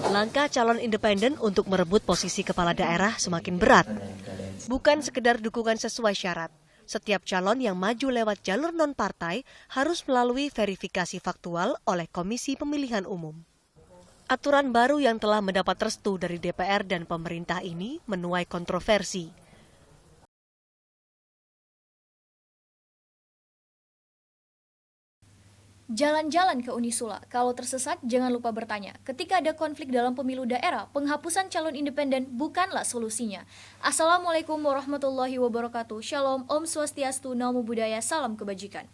Langkah calon independen untuk merebut posisi kepala daerah semakin berat. Bukan sekedar dukungan sesuai syarat. Setiap calon yang maju lewat jalur non-partai harus melalui verifikasi faktual oleh Komisi Pemilihan Umum. Aturan baru yang telah mendapat restu dari DPR dan pemerintah ini menuai kontroversi. Jalan-jalan ke Unisula, kalau tersesat jangan lupa bertanya. Ketika ada konflik dalam pemilu daerah, penghapusan calon independen bukanlah solusinya. Assalamualaikum warahmatullahi wabarakatuh. Shalom, Om Swastiastu, Namo Buddhaya, salam kebajikan.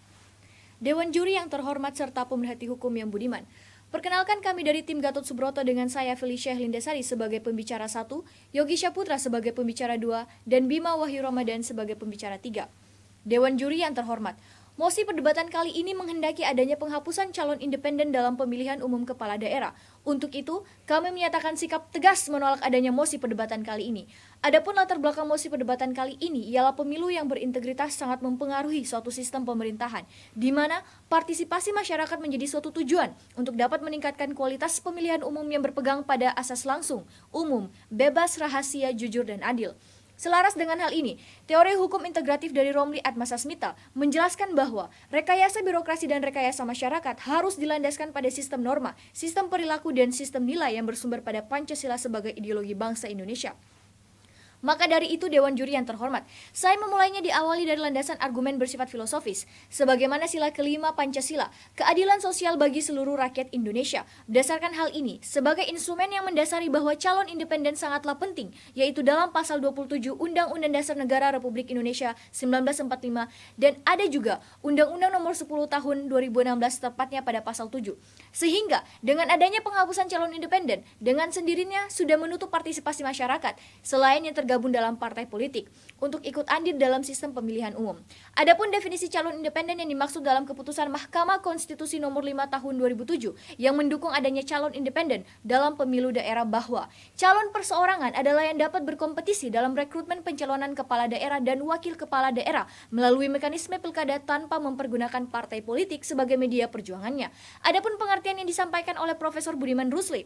Dewan Juri yang terhormat serta pemerhati hukum yang budiman. Perkenalkan kami dari tim Gatot Subroto dengan saya Felicia Lindesari sebagai pembicara 1, Yogi Syaputra sebagai pembicara 2, dan Bima Wahyu Ramadan sebagai pembicara 3. Dewan Juri yang terhormat, mosi perdebatan kali ini menghendaki adanya penghapusan calon independen dalam pemilihan umum kepala daerah. Untuk itu, kami menyatakan sikap tegas menolak adanya mosi perdebatan kali ini. Adapun latar belakang mosi perdebatan kali ini ialah pemilu yang berintegritas sangat mempengaruhi suatu sistem pemerintahan, di mana partisipasi masyarakat menjadi suatu tujuan untuk dapat meningkatkan kualitas pemilihan umum yang berpegang pada asas langsung, umum, bebas, rahasia, jujur, dan adil. Selaras dengan hal ini, teori hukum integratif dari Romli Atmasasmita menjelaskan bahwa rekayasa birokrasi dan rekayasa masyarakat harus dilandaskan pada sistem norma, sistem perilaku, dan sistem nilai yang bersumber pada Pancasila sebagai ideologi bangsa Indonesia. Maka dari itu Dewan Juri yang terhormat, saya memulainya diawali dari landasan argumen bersifat filosofis, sebagaimana sila kelima Pancasila, keadilan sosial bagi seluruh rakyat Indonesia. Berdasarkan hal ini, sebagai instrumen yang mendasari bahwa calon independen sangatlah penting, yaitu dalam pasal 27 Undang-Undang Dasar Negara Republik Indonesia 1945, dan ada juga Undang-Undang Nomor 10 Tahun 2016 tepatnya pada pasal 7. Sehingga, dengan adanya penghapusan calon independen, dengan sendirinya sudah menutup partisipasi masyarakat, selain yang tergabung dalam partai politik, untuk ikut andil dalam sistem pemilihan umum. Adapun definisi calon independen yang dimaksud dalam keputusan Mahkamah Konstitusi Nomor 5 Tahun 2007 yang mendukung adanya calon independen dalam pemilu daerah bahwa calon perseorangan adalah yang dapat berkompetisi dalam rekrutmen pencalonan kepala daerah dan wakil kepala daerah melalui mekanisme pilkada tanpa mempergunakan partai politik sebagai media perjuangannya. Adapun pengertian yang disampaikan oleh Profesor Budiman Rusli,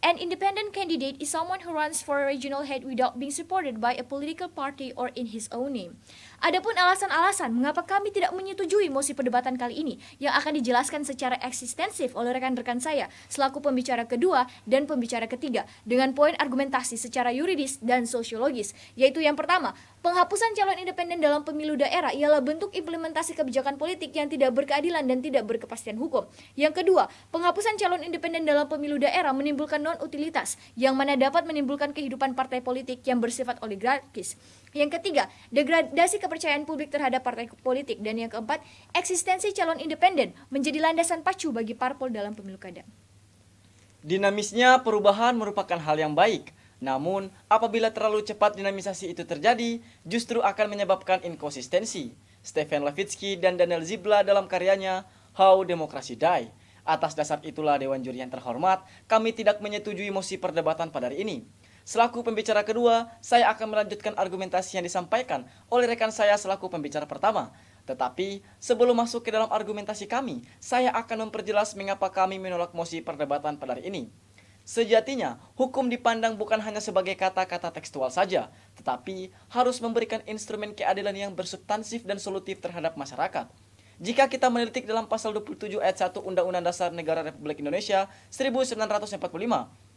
an independent candidate is someone who runs for a regional head without being supported by a political party or in his own name. Adapun alasan-alasan mengapa kami tidak menyetujui mosi perdebatan kali ini yang akan dijelaskan secara ekstensif oleh rekan-rekan saya selaku pembicara kedua dan pembicara ketiga dengan poin argumentasi secara yuridis dan sosiologis, yaitu yang pertama, penghapusan calon independen dalam pemilu daerah ialah bentuk implementasi kebijakan politik yang tidak berkeadilan dan tidak berkepastian hukum. Yang kedua, penghapusan calon independen dalam pemilu daerah menimbulkan non-utilitas yang mana dapat menimbulkan kehidupan partai politik yang bersifat oligarkis. Yang ketiga, degradasi kepercayaan publik terhadap partai politik. Dan yang keempat, eksistensi calon independen menjadi landasan pacu bagi parpol dalam pemilu kada. Dinamisnya perubahan merupakan hal yang baik. Namun, apabila terlalu cepat dinamisasi itu terjadi, justru akan menyebabkan inkonsistensi. Stephen Levitsky dan Daniel Zibla dalam karyanya How Democracy Die. Atas dasar itulah Dewan Juri yang terhormat, kami tidak menyetujui mosi perdebatan pada hari ini. Selaku pembicara kedua, saya akan melanjutkan argumentasi yang disampaikan oleh rekan saya selaku pembicara pertama. Tetapi, sebelum masuk ke dalam argumentasi kami, saya akan memperjelas mengapa kami menolak mosi perdebatan pada hari ini. Sejatinya, hukum dipandang bukan hanya sebagai kata-kata tekstual saja, tetapi harus memberikan instrumen keadilan yang bersubstansif dan solutif terhadap masyarakat. Jika kita menelitik dalam pasal 27 ayat 1 Undang-Undang Dasar Negara Republik Indonesia 1945,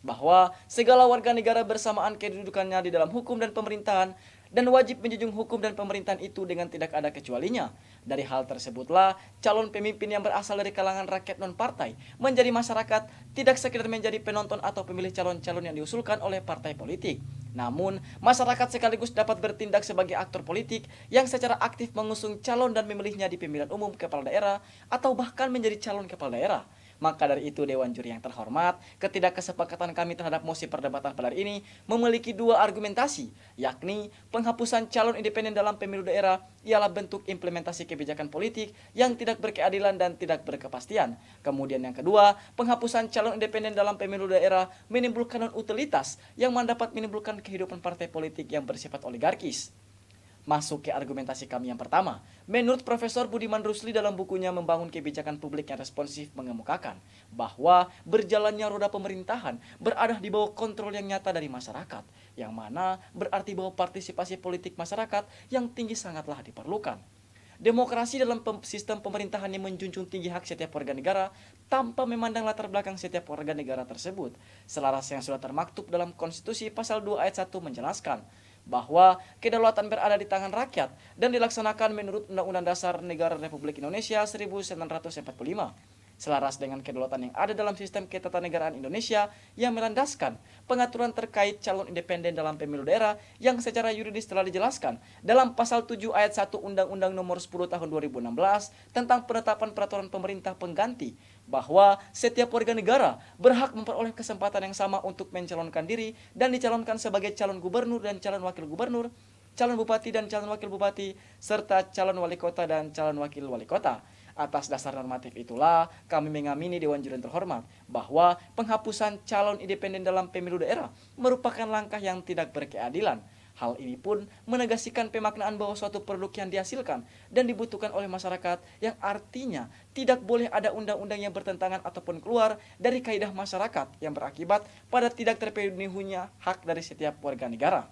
bahwa segala warga negara bersamaan kedudukannya di dalam hukum dan pemerintahan dan wajib menjunjung hukum dan pemerintahan itu dengan tidak ada kecualinya. Dari hal tersebutlah, calon pemimpin yang berasal dari kalangan rakyat non-partai menjadi masyarakat tidak sekedar menjadi penonton atau pemilih calon-calon yang diusulkan oleh partai politik. Namun, masyarakat sekaligus dapat bertindak sebagai aktor politik yang secara aktif mengusung calon dan memilihnya di pemilihan umum kepala daerah atau bahkan menjadi calon kepala daerah. Maka dari itu Dewan Juri yang terhormat, ketidakkesepakatan kami terhadap mosi perdebatan pada hari ini memiliki dua argumentasi, yakni penghapusan calon independen dalam pemilu daerah ialah bentuk implementasi kebijakan politik yang tidak berkeadilan dan tidak berkepastian. Kemudian yang kedua, penghapusan calon independen dalam pemilu daerah menimbulkan non-utilitas yang dapat menimbulkan kehidupan partai politik yang bersifat oligarkis. Masuk ke argumentasi kami yang pertama. Menurut Profesor Budiman Rusli dalam bukunya Membangun Kebijakan Publik yang Responsif mengemukakan bahwa berjalannya roda pemerintahan berada di bawah kontrol yang nyata dari masyarakat, yang mana berarti bahwa partisipasi politik masyarakat yang tinggi sangatlah diperlukan. Demokrasi dalam sistem pemerintahan yang menjunjung tinggi hak setiap warga negara tanpa memandang latar belakang setiap warga negara tersebut. Selaras yang sudah termaktub dalam Konstitusi Pasal 2 Ayat 1 menjelaskan bahwa kedaulatan berada di tangan rakyat dan dilaksanakan menurut Undang-Undang Dasar Negara Republik Indonesia 1945. Selaras dengan kedaulatan yang ada dalam sistem ketatanegaraan Indonesia yang melandaskan pengaturan terkait calon independen dalam pemilu daerah yang secara yuridis telah dijelaskan dalam Pasal 7 Ayat 1 Undang-Undang Nomor 10 Tahun 2016 tentang penetapan peraturan pemerintah pengganti bahwa setiap warga negara berhak memperoleh kesempatan yang sama untuk mencalonkan diri dan dicalonkan sebagai calon gubernur dan calon wakil gubernur, calon bupati dan calon wakil bupati, serta calon wali kota dan calon wakil wali kota. Atas dasar normatif itulah kami mengamini Dewan Juri yang terhormat bahwa penghapusan calon independen dalam pemilu daerah merupakan langkah yang tidak berkeadilan. Hal ini pun menegaskan pemaknaan bahwa suatu produk yang dihasilkan dan dibutuhkan oleh masyarakat yang artinya tidak boleh ada undang-undang yang bertentangan ataupun keluar dari kaidah masyarakat yang berakibat pada tidak terpenuhinya hak dari setiap warga negara.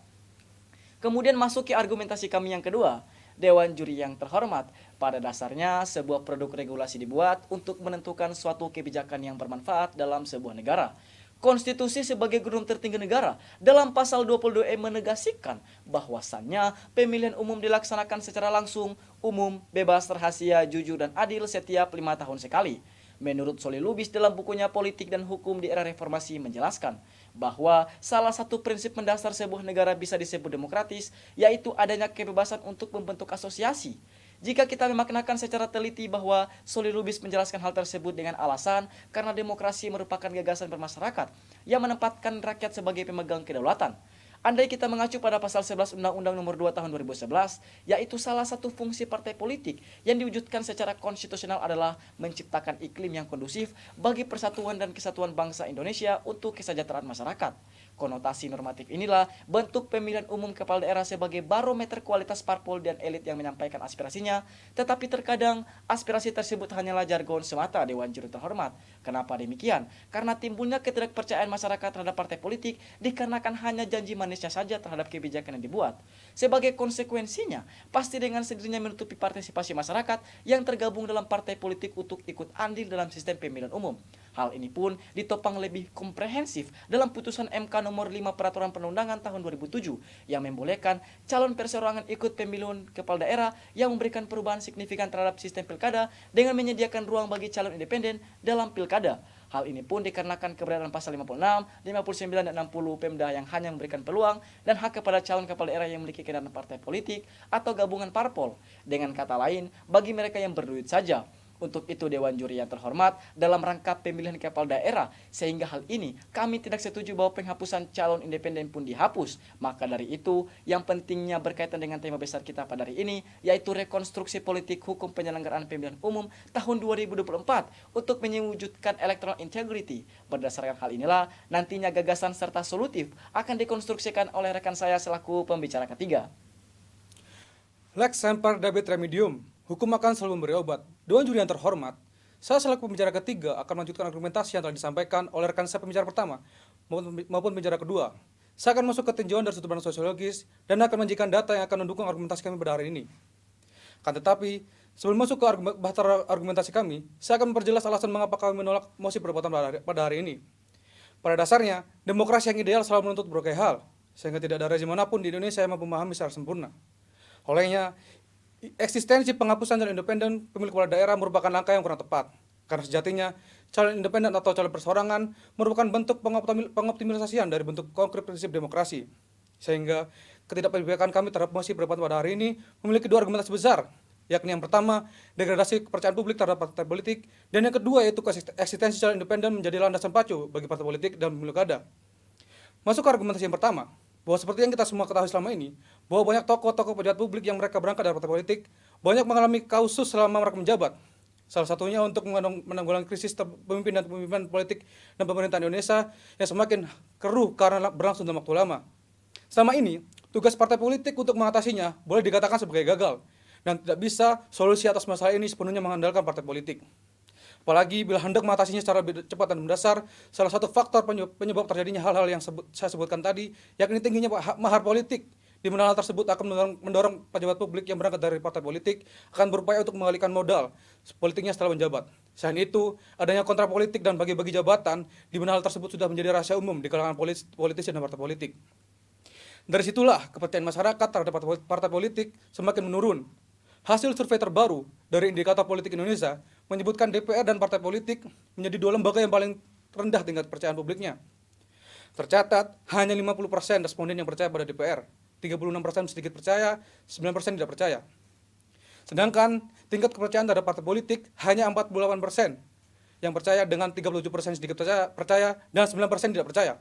Kemudian masuk ke argumentasi kami yang kedua. Dewan Juri yang terhormat, pada dasarnya sebuah produk regulasi dibuat untuk menentukan suatu kebijakan yang bermanfaat dalam sebuah negara. Konstitusi sebagai gedung tertinggi negara dalam pasal 22E menegaskan bahwasannya pemilihan umum dilaksanakan secara langsung, umum, bebas, rahasia, jujur, dan adil setiap 5 tahun sekali. Menurut Soli Lubis dalam bukunya Politik dan Hukum di Era Reformasi menjelaskan bahwa salah satu prinsip mendasar sebuah negara bisa disebut demokratis yaitu adanya kebebasan untuk membentuk asosiasi. Jika kita memaknakan secara teliti bahwa Soli Lubis menjelaskan hal tersebut dengan alasan karena demokrasi merupakan gagasan bermasyarakat yang menempatkan rakyat sebagai pemegang kedaulatan. Andai kita mengacu pada pasal 11 Undang-Undang Nomor 2 Tahun 2011, yaitu salah satu fungsi partai politik yang diwujudkan secara konstitusional adalah menciptakan iklim yang kondusif bagi persatuan dan kesatuan bangsa Indonesia untuk kesejahteraan masyarakat. Konotasi normatif inilah bentuk pemilihan umum kepala daerah sebagai barometer kualitas parpol dan elit yang menyampaikan aspirasinya, tetapi terkadang aspirasi tersebut hanyalah jargon semata Dewan Juri terhormat. Kenapa demikian? Karena timbulnya ketidakpercayaan masyarakat terhadap partai politik dikarenakan hanya janji manisnya saja terhadap kebijakan yang dibuat. Sebagai konsekuensinya, pasti dengan sendirinya menutupi partisipasi masyarakat yang tergabung dalam partai politik untuk ikut andil dalam sistem pemilihan umum. Hal ini pun ditopang lebih komprehensif dalam putusan MK nomor 5 Peraturan Perundangan tahun 2007 yang membolehkan calon perseorangan ikut pemilihan kepala daerah yang memberikan perubahan signifikan terhadap sistem pilkada dengan menyediakan ruang bagi calon independen dalam pilkada. Hal ini pun dikarenakan keberadaan pasal 56, 59, dan 60 Pemda yang hanya memberikan peluang dan hak kepada calon kepala daerah yang memiliki kendaraan partai politik atau gabungan parpol. Dengan kata lain, bagi mereka yang berduit saja. Untuk itu Dewan Juri yang terhormat dalam rangka pemilihan kepala daerah, sehingga hal ini kami tidak setuju bahwa penghapusan calon independen pun dihapus. Maka dari itu yang pentingnya berkaitan dengan tema besar kita pada hari ini, yaitu rekonstruksi politik hukum penyelenggaraan pemilihan umum tahun 2024 untuk mewujudkan electoral integrity. Berdasarkan hal inilah nantinya gagasan serta solutif akan dikonstruksikan oleh rekan saya selaku pembicara ketiga. Lex semper debet remedium. Hukum akan selalu memberi obat. Dewan Juri yang terhormat, saya selaku pembicara ketiga akan melanjutkan argumentasi yang telah disampaikan oleh rekan saya pembicara pertama maupun pembicara kedua. Saya akan masuk ke tinjauan dari sudut pandang sosiologis dan akan menyajikan data yang akan mendukung argumentasi kami pada hari ini. Kan tetapi, sebelum masuk ke bahtera argumentasi kami, saya akan memperjelas alasan mengapa kami menolak mosi perbuatan pada hari ini. Pada dasarnya, demokrasi yang ideal selalu menuntut berbagai hal, sehingga tidak ada rezim manapun di Indonesia yang mampu memahami secara sempurna. Olehnya, eksistensi penghapusan calon independen pemilik kepala daerah merupakan langkah yang kurang tepat. Karena sejatinya, calon independen atau calon perseorangan merupakan bentuk pengoptimalisasian dari bentuk konkret prinsip demokrasi. Sehingga ketidakperpihakan kami terhadap mosi perbuatan pada hari ini memiliki dua argumentasi besar, yakni yang pertama, degradasi kepercayaan publik terhadap partai politik, dan yang kedua yaitu eksistensi calon independen menjadi landasan pacu bagi partai politik dalam pemilu kada. Masuk ke argumentasi yang pertama, bahwa seperti yang kita semua ketahui selama ini, bahwa banyak tokoh-tokoh pejabat publik yang mereka berangkat dari partai politik, banyak mengalami kausus selama mereka menjabat. Salah satunya untuk menanggulangi krisis pemimpin dan pemimpinan politik dan pemerintahan Indonesia yang semakin keruh karena berlangsung dalam waktu lama. Selama ini, Tugas partai politik untuk mengatasinya boleh dikatakan sebagai gagal, dan tidak bisa solusi atas masalah ini sepenuhnya mengandalkan partai politik. Apalagi bila hendak mengatasinya secara cepat dan mendasar, salah satu faktor penyebab terjadinya hal-hal yang saya sebutkan tadi, yakni tingginya mahar politik, di mana hal tersebut akan mendorong pejabat publik yang berangkat dari partai politik akan berupaya untuk mengalihkan modal politiknya setelah menjabat. Selain itu, adanya kontrak politik dan bagi-bagi jabatan, di mana hal tersebut sudah menjadi rahasia umum di kalangan politisi dan partai politik. Dari situlah kepercayaan masyarakat terhadap partai politik semakin menurun. Hasil survei terbaru dari Indikator Politik Indonesia menyebutkan DPR dan partai politik menjadi dua lembaga yang paling rendah tingkat kepercayaan publiknya. Tercatat, hanya 50% responden yang percaya pada DPR, 36% sedikit percaya, 9% tidak percaya. Sedangkan tingkat kepercayaan terhadap partai politik hanya 48% yang percaya, dengan 37% sedikit percaya dan 9% tidak percaya.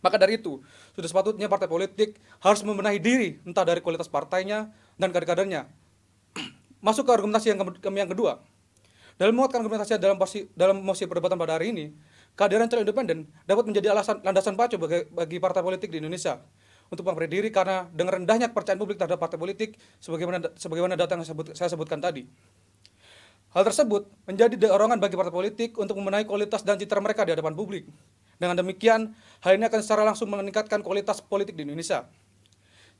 Maka dari itu, sudah sepatutnya partai politik harus membenahi diri, entah dari kualitas partainya dan kader-kadernya. Masuk ke argumentasi yang kedua. Dalam menguatkan argumentasi dalam mosi perdebatan pada hari ini, kehadiran calon independen dapat menjadi landasan pacu bagi partai politik di Indonesia untuk memperbaiki diri, karena dengan rendahnya kepercayaan publik terhadap partai politik sebagaimana data yang saya sebutkan tadi. Hal tersebut menjadi dorongan bagi partai politik untuk membenahi kualitas dan citra mereka di hadapan publik. Dengan demikian, hal ini akan secara langsung meningkatkan kualitas politik di Indonesia.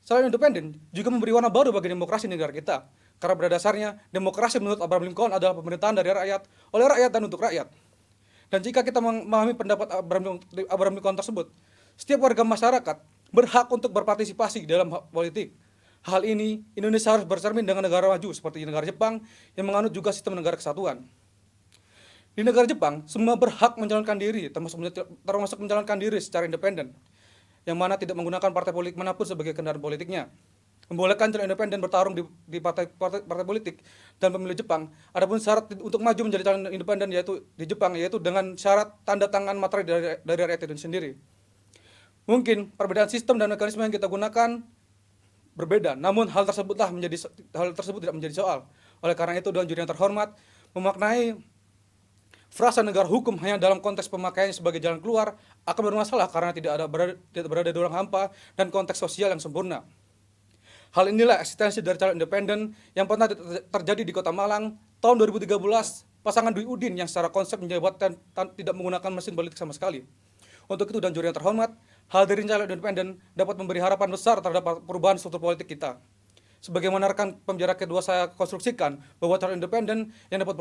Calon independen juga memberi warna baru bagi demokrasi negara kita, karena pada dasarnya demokrasi menurut Abraham Lincoln adalah pemerintahan dari rakyat, oleh rakyat dan untuk rakyat. Dan jika kita memahami pendapat Abraham Lincoln tersebut, setiap warga masyarakat berhak untuk berpartisipasi dalam politik. Hal ini Indonesia harus bercermin dengan negara maju seperti negara Jepang yang menganut juga sistem negara kesatuan. Di negara Jepang, semua berhak menjalankan diri, termasuk menjalankan diri secara independen, yang mana tidak menggunakan partai politik manapun sebagai kendaraan politiknya. Membolehkan calon independen bertarung di partai politik dan pemilu Jepang. Adapun syarat untuk maju menjadi calon independen yaitu di Jepang, yaitu dengan syarat tanda tangan materai dari rakyat itu sendiri. Mungkin perbedaan sistem dan mekanisme yang kita gunakan berbeda, namun hal tersebut tidak menjadi soal. Oleh karena itu, Dewan Juri yang terhormat memaknai frasa negara hukum hanya dalam konteks pemakaiannya sebagai jalan keluar akan bermasalah, karena tidak berada di ruang hampa dan konteks sosial yang sempurna. Hal inilah eksistensi dari calon independen yang pernah terjadi di Kota Malang tahun 2013, pasangan Dwi Udin yang secara konsep menjabat tidak menggunakan mesin politik sama sekali. Untuk itu, Dewan Juri yang terhormat, hadirnya calon independen dapat memberi harapan besar terhadap perubahan struktur politik kita. Sebagaimana rekan pembicara kedua saya konstruksikan, bahwa calon independen yang dapat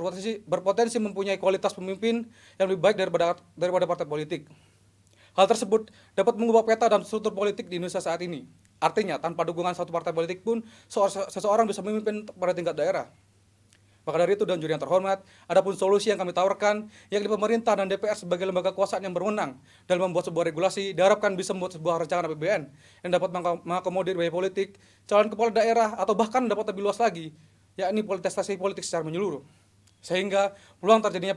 berpotensi mempunyai kualitas pemimpin yang lebih baik daripada partai politik. Hal tersebut dapat mengubah peta dan struktur politik di Indonesia saat ini. Artinya, tanpa dukungan satu partai politik pun, seseorang bisa memimpin pada tingkat daerah. Maka dari itu, Dewan Juri yang terhormat, adapun solusi yang kami tawarkan, yakni pemerintah dan DPR sebagai lembaga kekuasaan yang berwenang dalam membuat sebuah regulasi, diharapkan bisa membuat sebuah rancangan APBN yang dapat mengakomodir biaya politik, calon kepala daerah, atau bahkan dapat lebih luas lagi, yakni kontestasi politik secara menyeluruh. Sehingga peluang terjadinya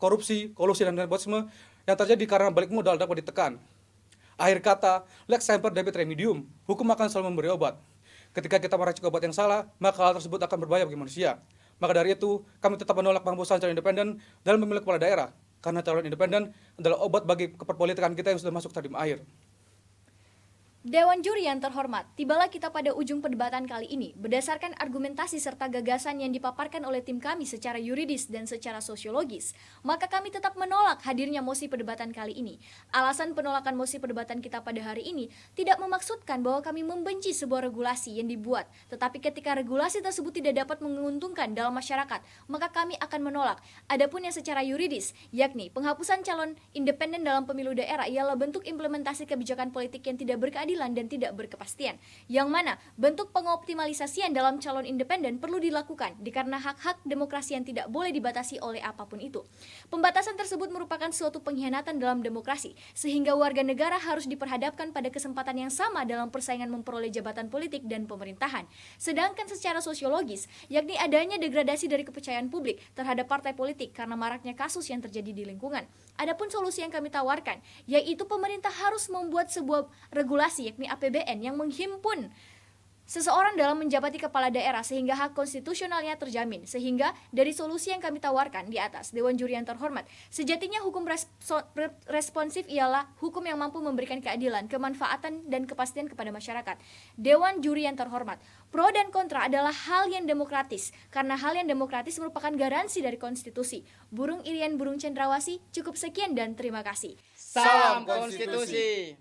korupsi, kolusi, dan nepotisme yang terjadi karena balik modal dapat ditekan. Akhir kata, lex semper debet remedium, hukum akan selalu memberi obat. Ketika kita meracik obat yang salah, maka hal tersebut akan berbahaya bagi manusia. Maka dari itu, kami tetap menolak penghapusan calon independen dalam pemilu kepala daerah, karena calon independen adalah obat bagi keperpolitikan kita yang sudah masuk tadim akhir. Dewan Juri yang terhormat, tibalah kita pada ujung perdebatan kali ini. Berdasarkan argumentasi serta gagasan yang dipaparkan oleh tim kami secara yuridis dan secara sosiologis, maka kami tetap menolak hadirnya mosi perdebatan kali ini. Alasan penolakan mosi perdebatan kita pada hari ini tidak memaksudkan bahwa kami membenci sebuah regulasi yang dibuat, tetapi ketika regulasi tersebut tidak dapat menguntungkan dalam masyarakat, maka kami akan menolak. Adapun yang secara yuridis, yakni penghapusan calon independen dalam pemilu daerah ialah bentuk implementasi kebijakan politik yang tidak berkeadilan dan tidak berkepastian, yang mana bentuk pengoptimalisasian dalam calon independen perlu dilakukan dikarenakan hak-hak demokrasi yang tidak boleh dibatasi oleh apapun itu. Pembatasan tersebut merupakan suatu pengkhianatan dalam demokrasi, sehingga warga negara harus diperhadapkan pada kesempatan yang sama dalam persaingan memperoleh jabatan politik dan pemerintahan. Sedangkan secara sosiologis, yakni adanya degradasi dari kepercayaan publik terhadap partai politik karena maraknya kasus yang terjadi di lingkungan. Adapun solusi yang kami tawarkan, yaitu pemerintah harus membuat sebuah regulasi yakni APBN yang menghimpun seseorang dalam menjabati kepala daerah sehingga hak konstitusionalnya terjamin. Sehingga dari solusi yang kami tawarkan di atas, Dewan Juri yang terhormat, sejatinya hukum responsif ialah hukum yang mampu memberikan keadilan, kemanfaatan, dan kepastian kepada masyarakat. Dewan Juri yang terhormat, pro dan kontra adalah hal yang demokratis, karena hal yang demokratis merupakan garansi dari konstitusi. Burung Irian Burung Cendrawasih, cukup sekian dan terima kasih. Salam konstitusi.